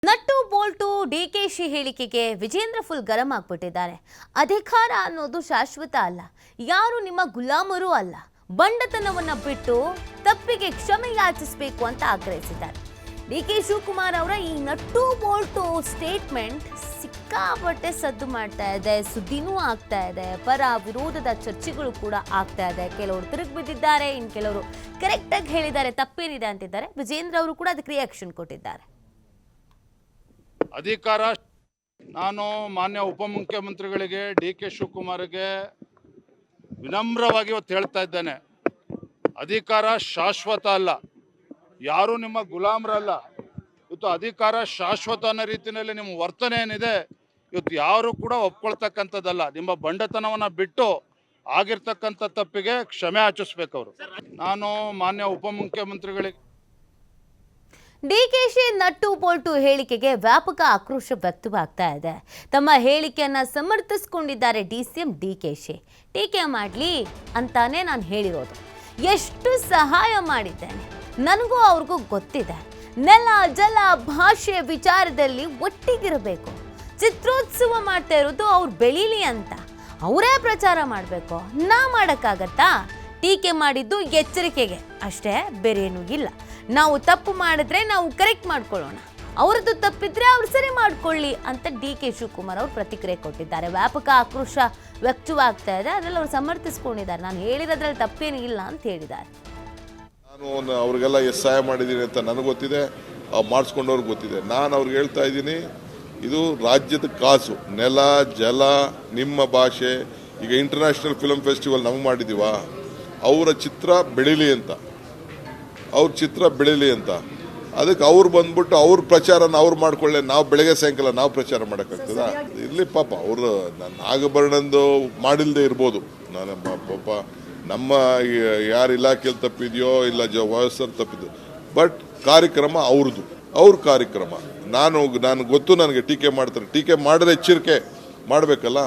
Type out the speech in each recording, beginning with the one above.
Nut Bolt DKShi ಹೇಳಿಕೆಗೆ Vijendra full ಗರಂ ಆಗ್ಬಿಟ್ಟಿದ್ದಾರೆ. ಅಧಿಕಾರ ಅನ್ನೋದು ಶಾಶ್ವತ ಅಲ್ಲ, ಯಾರು ನಿಮ್ಮ ಗುಲಾಮರು ಅಲ್ಲ, ಬಂಡತನವನ್ನ ಬಿಟ್ಟು ತಪ್ಪಿಗೆ ಕ್ಷಮೆ ಯಾಚಿಸಬೇಕು ಅಂತ ಆಗ್ರಹಿಸಿದ್ದಾರೆ. ಡಿಕೆ ಶಿವಕುಮಾರ್ ಅವರ ಈ ನಟ್ಟು ಬೋಲ್ಟು ಸ್ಟೇಟ್ಮೆಂಟ್ ಸಿಕ್ಕಾಪಟ್ಟೆ ಸದ್ದು ಮಾಡ್ತಾ ಇದೆ, ಸುದ್ದಿನೂ ಆಗ್ತಾ ಇದೆ, ಪರ ವಿರೋಧದ ಚರ್ಚೆಗಳು ಕೂಡ ಆಗ್ತಾ ಇದೆ. ಕೆಲವರು ತಿರುಗಿ ಬಿದ್ದಿದ್ದಾರೆ, ಇನ್ನು ಕೆಲವರು ಕರೆಕ್ಟಾಗಿ ಹೇಳಿದ್ದಾರೆ, ತಪ್ಪೇನಿದೆ ಅಂತಿದ್ದಾರೆ. ವಿಜೇಂದ್ರ ಅವರು ಕೂಡ ಅದಕ್ಕೆ ರಿಯಾಕ್ಷನ್ ಕೊಟ್ಟಿದ್ದಾರೆ. ಅಧಿಕಾರ ನಾನು ಮಾನ್ಯ ಉಪಮುಖ್ಯಮಂತ್ರಿಗಳಿಗೆ ಡಿ.ಕೆ. ಶಿವಕುಮಾರ್ಗೆ ವಿನಮ್ರವಾಗಿ ಇವತ್ತು ಹೇಳ್ತಾ ಇದ್ದೇನೆ, ಅಧಿಕಾರ ಶಾಶ್ವತ ಅಲ್ಲ, ಯಾರು ನಿಮ್ಮ ಗುಲಾಮರಲ್ಲ. ಇವತ್ತು ಅಧಿಕಾರ ಶಾಶ್ವತ ಅನ್ನೋ ರೀತಿಯಲ್ಲಿ ನಿಮ್ಮ ವರ್ತನೆ ಏನಿದೆ ಇವತ್ತು ಯಾರು ಕೂಡ ಒಪ್ಕೊಳ್ತಕ್ಕಂಥದ್ದಲ್ಲ. ನಿಮ್ಮ ಬಂಡತನವನ್ನು ಬಿಟ್ಟು ಆಗಿರ್ತಕ್ಕಂಥ ತಪ್ಪಿಗೆ ಕ್ಷಮೆ ಯಾಚಿಸ್ಬೇಕು ಅವರು. ನಾನು ಮಾನ್ಯ ಉಪಮುಖ್ಯಮಂತ್ರಿಗಳಿಗೆ ಡಿಕೆಶಿ ನಟ್ಟು ಬೋಲ್ಟು ಹೇಳಿಕೆಗೆ ವ್ಯಾಪಕ ಆಕ್ರೋಶ ವ್ಯಕ್ತವಾಗ್ತಾ ಇದೆ. ತಮ್ಮ ಹೇಳಿಕೆಯನ್ನ ಸಮರ್ಥಿಸಿಕೊಂಡಿದ್ದಾರೆ ಡಿಸಿಎಂ ಡಿಕೆಶಿ. ಟೀಕೆ ಮಾಡಲಿ ಅಂತಾನೆ ನಾನು ಹೇಳಿರೋದು, ಎಷ್ಟು ಸಹಾಯ ಮಾಡಿದ್ದೇನೆ ನನಗೂ ಅವ್ರಿಗೂ ಗೊತ್ತಿದೆ. ನೆಲ ಜಲ ಭಾಷೆ ವಿಚಾರದಲ್ಲಿ ಒಟ್ಟಿಗಿರಬೇಕು. ಚಿತ್ರೋತ್ಸವ ಮಾಡ್ತಾ ಇರೋದು ಅವ್ರು ಬೆಳೀಲಿ ಅಂತ ಅವರೇ ಪ್ರಚಾರ ಮಾಡಬೇಕು, ನಾ ಮಾಡೋಕ್ಕಾಗತ್ತಾ? ಟೀಕೆ ಮಾಡಿದ್ದು ಎಚ್ಚರಿಕೆಗೆ ಅಷ್ಟೇ, ಬೇರೆ ಏನೂ ಇಲ್ಲ. ನಾವು ತಪ್ಪು ಮಾಡಿದ್ರೆ ನಾವು ಕರೆಕ್ಟ್ ಮಾಡ್ಕೊಳ್ಳೋಣ, ಅವ್ರದ್ದು ತಪ್ಪಿದ್ರೆ ಅವ್ರು ಸರಿ ಮಾಡ್ಕೊಳ್ಳಿ ಅಂತ ಡಿ.ಕೆ. ಶಿವಕುಮಾರ್ ಅವರು ಪ್ರತಿಕ್ರಿಯೆ ಕೊಟ್ಟಿದ್ದಾರೆ. ವ್ಯಾಪಕ ಆಕ್ರೋಶ ವ್ಯಕ್ತವಾಗ್ತಾ ಇದೆ, ಅದರಲ್ಲಿ ಅವ್ರು ಸಮರ್ಥಿಸ್ಕೊಂಡಿದ್ದಾರೆ. ನಾನು ಹೇಳಿರೋದ್ರಲ್ಲಿ ತಪ್ಪೇನು ಇಲ್ಲ ಅಂತ ಹೇಳಿದ್ದಾರೆ. ನಾನು ಅವ್ರಿಗೆಲ್ಲ ಎಷ್ಟು ಸಹಾಯ ಮಾಡಿದ್ದೀನಿ ಅಂತ ನನಗೆ ಗೊತ್ತಿದೆ, ಮಾಡಿಸ್ಕೊಂಡವ್ರಿಗೆ ಗೊತ್ತಿದೆ. ನಾನು ಅವ್ರಿಗೆ ಹೇಳ್ತಾ ಇದ್ದೀನಿ, ಇದು ರಾಜ್ಯದ ಕಾಸು, ನೆಲ ಜಲ ನಿಮ್ಮ ಭಾಷೆ. ಈಗ ಇಂಟರ್ನ್ಯಾಷನಲ್ ಫಿಲ್ಮ್ ಫೆಸ್ಟಿವಲ್ ನಮಗೆ ಮಾಡಿದ್ದೀವ, ಅವರ ಚಿತ್ರ ಬೆಳೀಲಿ ಅಂತ, ಅವ್ರ ಚಿತ್ರ ಬೆಳೀಲಿ ಅಂತ. ಅದಕ್ಕೆ ಅವ್ರು ಬಂದ್ಬಿಟ್ಟು ಅವ್ರ ಪ್ರಚಾರನ ಅವ್ರು ಮಾಡ್ಕೊಳ್ಳೆ, ನಾವು ಬೆಳಗ್ಗೆ ಸಾಯಂಕಾಲ ನಾವು ಪ್ರಚಾರ ಮಾಡೋಕ್ಕಾಗ್ತದ? ಇರಲಿ ಪಾಪ, ಅವರು ನಾಗಭರಣಂದು ಮಾಡಿಲ್ಲದೆ ಇರ್ಬೋದು. ನಾನು ಪಾಪ ನಮ್ಮ ಯಾರು ಇಲಾಖೆಯಲ್ಲಿ ತಪ್ಪಿದೆಯೋ ಇಲ್ಲ ವಯಸ್ಸಲ್ಲಿ ತಪ್ಪಿದ್ದು, ಬಟ್ ಕಾರ್ಯಕ್ರಮ ಅವ್ರದ್ದು, ಅವ್ರ ಕಾರ್ಯಕ್ರಮ. ನಾನು ಗೊತ್ತು, ನನಗೆ ಟೀಕೆ ಮಾಡ್ತಾರೆ. ಟೀಕೆ ಮಾಡಿದ್ರೆ ಎಚ್ಚರಿಕೆ ಮಾಡಬೇಕಲ್ಲ.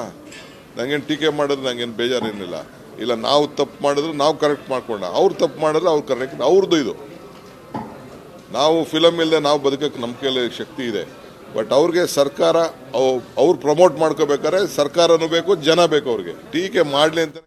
ನನಗೇನು ಟೀಕೆ ಮಾಡಿದ್ರೆ ನನಗೇನು ಬೇಜಾರೇನಿಲ್ಲ. ಇಲ್ಲ, ನಾವು ತಪ್ಪು ಮಾಡಿದ್ರೆ ನಾವು ಕರೆಕ್ಟ್ ಮಾಡ್ಕೊಂಡ, ಅವ್ರು ತಪ್ಪು ಮಾಡಿದ್ರೆ ಅವ್ರು ಕರೆಕ್ಟ್, ಅವ್ರದ್ದು ಇದು. ನಾವು ಫಿಲಮ್ ಇಲ್ಲದೆ ನಾವು ಬದುಕಕ್ಕೆ ನಮ್ಮ ಕೈಯಲ್ಲಿ ಶಕ್ತಿ ಇದೆ. ಬಟ್ ಅವ್ರಿಗೆ ಸರ್ಕಾರ ಅವ್ರು ಪ್ರಮೋಟ್ ಮಾಡ್ಕೋಬೇಕಾದ್ರೆ ಸರ್ಕಾರನೂ ಬೇಕು, ಜನ ಬೇಕು. ಅವ್ರಿಗೆ ಟೀಕೆ ಮಾಡಲಿ ಅಂತ